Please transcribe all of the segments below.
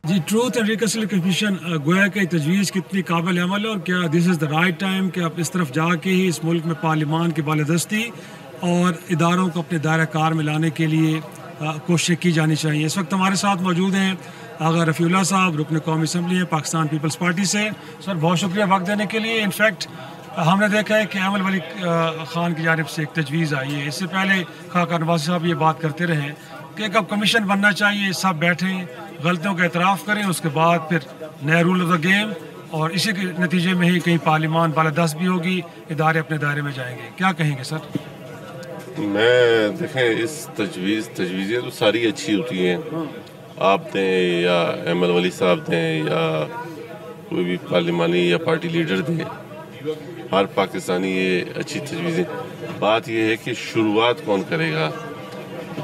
G truth and reconciliation commission گویا کہ تجویز کتنی قابل عمل ہے، اور کیا دس از دا رائٹ ٹائم کہ آپ اس طرف جا کے ہی اس ملک میں پارلیمان کی بالادستی اور اداروں کو اپنے دائرہ کار میں لانے کے لیے کوششیں کی جانی چاہیے؟ اس وقت ہمارے ساتھ موجود ہیں آغا رفیع اللہ صاحب، رکن قومی اسمبلی ہیں پاکستان پیپلز پارٹی سے۔ سر بہت شکریہ وقت دینے کے لیے۔ انفیکٹ ہم نے دیکھا ہے کہ ایمل ولی خان کی جانب سے ایک تجویز آئی ہے، اس سے پہلے خاکہ نواز صاحب یہ بات کرتے رہے کہ ایک اب کمیشن بننا چاہیے، سب بیٹھیں، غلطیوں کا اعتراف کریں، اس کے بعد پھر نیا رول آف دا گیم، اور اسی کے نتیجے میں ہی کہیں پارلیمان بالادست بھی ہوگی، ادارے اپنے دائرے میں جائیں گے۔ کیا کہیں گے سر؟ میں دیکھیں اس تجویزیں تو ساری اچھی ہوتی ہیں، آپ دیں یا ایمل ولی صاحب دیں یا کوئی بھی پارلیمانی یا پارٹی لیڈر دیں، ہر پاکستانی یہ اچھی تجویزیں۔ بات یہ ہے کہ شروعات کون کرے گا،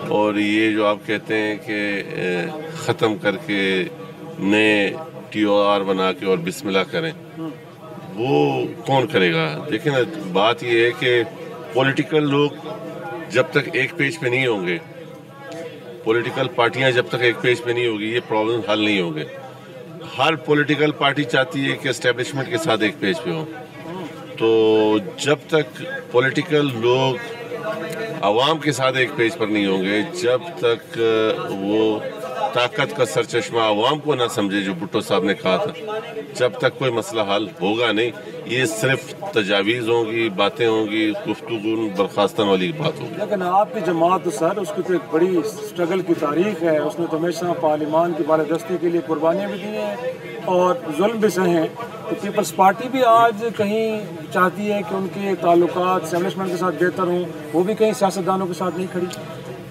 اور یہ جو آپ کہتے ہیں کہ ختم کر کے نئے ٹی او آر بنا کے اور بسم اللہ کریں، وہ کون کرے گا؟ دیکھیں نا، بات یہ ہے کہ پولیٹیکل لوگ جب تک ایک پیج پہ نہیں ہوں گے، پولیٹیکل پارٹیاں جب تک ایک پیج پہ نہیں ہوگی، یہ پرابلم حل نہیں ہوں گے۔ ہر پولیٹیکل پارٹی چاہتی ہے کہ اسٹیبلشمنٹ کے ساتھ ایک پیج پہ ہوں، تو جب تک پولیٹیکل لوگ عوام کے ساتھ ایک پیج پر نہیں ہوں گے، جب تک وہ طاقت کا سرچشمہ عوام کو نہ سمجھے، جو بھٹو صاحب نے کہا تھا، جب تک کوئی مسئلہ حل ہوگا نہیں۔ یہ صرف تجاویز ہوں گی، باتیں ہوں گی، گفتگو برخاستن والی بات ہوگی۔ لیکن آپ کی جماعت تو سر، اس کی تو ایک بڑی اسٹرگل کی تاریخ ہے، اس نے تو ہمیشہ پارلیمان کی بالادستی کے لیے قربانیاں بھی دی ہیں اور ظلم بھی سہے ہیں، تو پیپلز پارٹی بھی آج کہیں چاہتی ہے کہ ان کے تعلقات اسٹیبلشمنٹ کے ساتھ بہتر ہوں، وہ بھی کہیں سیاستدانوں کے ساتھ نہیں کھڑی۔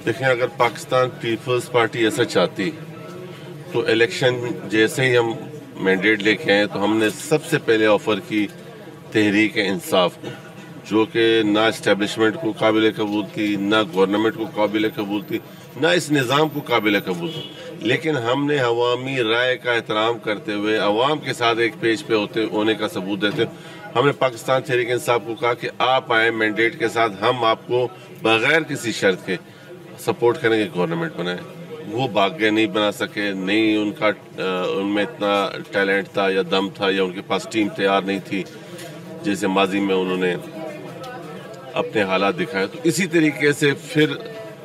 دیکھیں، اگر پاکستان پیپلز پارٹی ایسا چاہتی تو الیکشن جیسے ہی ہم مینڈیٹ لے کے آئے تو ہم نے سب سے پہلے آفر کی تحریک انصاف کو، جو کہ نہ اسٹیبلشمنٹ کو قابل قبول تھی، نہ گورنمنٹ کو قابل قبول تھی، نہ اس نظام کو قابل قبول تھی، لیکن ہم نے عوامی رائے کا احترام کرتے ہوئے عوام کے ساتھ ایک پیج پہ ہونے کا ثبوت دیتے ہم نے پاکستان تحریک انصاف کو کہا کہ آپ آئیں مینڈیٹ کے ساتھ، ہم آپ کو بغیر کسی شرط کے سپورٹ کریں گے، گورنمنٹ بنائیں۔ وہ بھاگ گئے، نہیں بنا سکے، نہیں ان میں اتنا ٹیلنٹ تھا یا دم تھا، یا ان کے پاس ٹیم تیار نہیں تھی جیسے ماضی میں انہوں نے اپنے حالات دکھائے۔ تو اسی طریقے سے پھر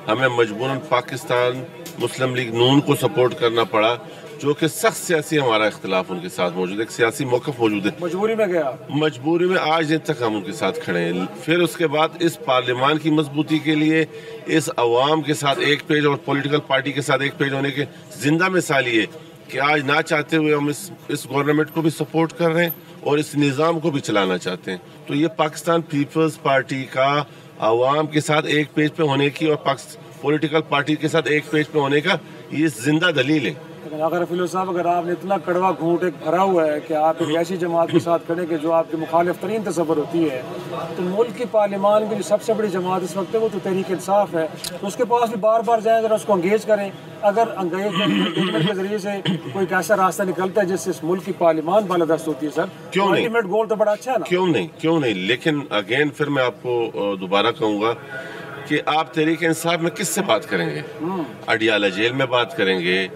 ہمیں مجبوراً پاکستان مسلم لیگ نون کو سپورٹ کرنا پڑا، جو کہ سخت سیاسی ہمارا اختلاف ان کے ساتھ موجود ہے، ایک سیاسی موقف موجود ہے، مجبوری میں آج دن تک ہم ان کے ساتھ کھڑے ہیں۔ پھر اس کے بعد اس پارلیمان کی مضبوطی کے لیے، اس عوام کے ساتھ ایک پیج اور پولیٹیکل پارٹی کے ساتھ ایک پیج ہونے کے زندہ مثال یہ کہ آج نہ چاہتے ہوئے ہم اس گورنمنٹ کو بھی سپورٹ کر رہے ہیں اور اس نظام کو بھی چلانا چاہتے ہیں۔ تو یہ پاکستان پیپلز پارٹی کا عوام کے ساتھ ایک پیج پہ ہونے کی اور پولیٹیکل پارٹی کے ساتھ ایک پیج پہ ہونے کا یہ زندہ دلیل ہے۔ لیکن اگر رفیع صاحب، اگر آپ نے اتنا کڑوا گھونٹ ایک بھرا ہوا ہے کہ آپ ایک ایسی جماعت کے ساتھ کھڑے کہ جو آپ کی مخالف ترین تصور ہوتی ہے، تو ملک کی پارلیمان کی جو سب سے بڑی جماعت اس وقت ہے وہ تو تحریک انصاف ہے، تو اس کے پاس بھی بار بار جائیں، ذرا اس کو انگیج کریں۔ اگر انگیجمنٹ کے ذریعے سے کوئی ایسا راستہ نکلتا ہے جس سے اس ملک کی پارلیمان بالادست ہوتی ہے، سر، کیوں نہیں؟ الٹیمیٹ گول تو بڑا اچھا ہے نا۔ کیوں نہیں؟ لیکن اگین پھر میں آپ کو دوبارہ کہوں گا کہ آپ تحریک انصاف میں کس سے بات کریں گے؟ اڈیالہ جیل میں بات کریں گے،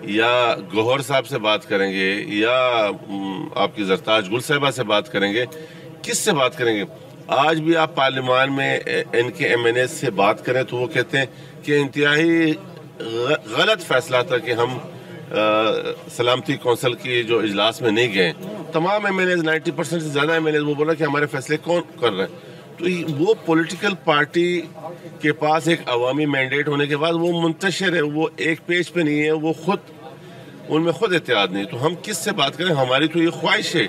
یا گوہر صاحب سے بات کریں گے، یا آپ کی زرتاج گل صاحبہ سے بات کریں گے؟ کس سے بات کریں گے؟ آج بھی آپ پارلیمان میں ان کے ایم این اے سے بات کریں تو وہ کہتے ہیں کہ انتہائی غلط فیصلہ تھا کہ ہم سلامتی کونسل کی جو اجلاس میں نہیں گئے۔ تمام ایم این اے 90% سے زیادہ ایم این اے وہ بولا کہ ہمارے فیصلے کون کر رہے ہیں؟ تو وہ پولیٹیکل پارٹی کے پاس ایک عوامی مینڈیٹ ہونے کے بعد وہ منتشر ہے، وہ ایک پیج پہ نہیں ہے، وہ ان میں خود اتحاد نہیں۔ تو ہم کس سے بات کریں؟ ہماری تو یہ خواہش ہے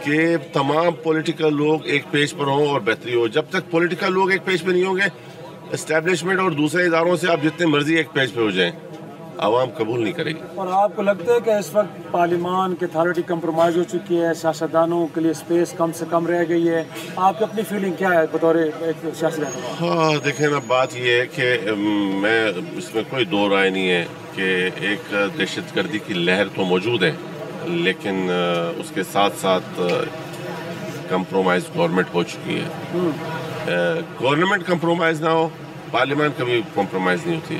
کہ تمام پولیٹیکل لوگ ایک پیج پر ہوں اور بہتری ہو۔ جب تک پولیٹیکل لوگ ایک پیج پہ نہیں ہوں گے، اسٹیبلشمنٹ اور دوسرے اداروں سے آپ جتنے مرضی ایک پیج پہ ہو جائیں، عوام قبول نہیں کرے گی۔ اور آپ کو لگتا ہے کہ اس وقت پارلیمان کی اتھارٹی کمپرومائز ہو چکی ہے، سیاستدانوں کے لیے اسپیس کم سے کم رہ گئی ہے؟ آپ کی اپنی فیلنگ کیا ہے بطور ایک سیاسی رہنما؟ ہاں، دیکھیں نا، بات یہ ہے کہ میں اس میں کوئی دو رائے نہیں ہے کہ ایک دہشت گردی کی لہر تو موجود ہے، لیکن اس کے ساتھ ساتھ کمپرومائز گورنمنٹ ہو چکی ہے۔ گورنمنٹ کمپرومائز نہ ہو، پارلیمان کبھی کمپرومائز نہیں ہوتی۔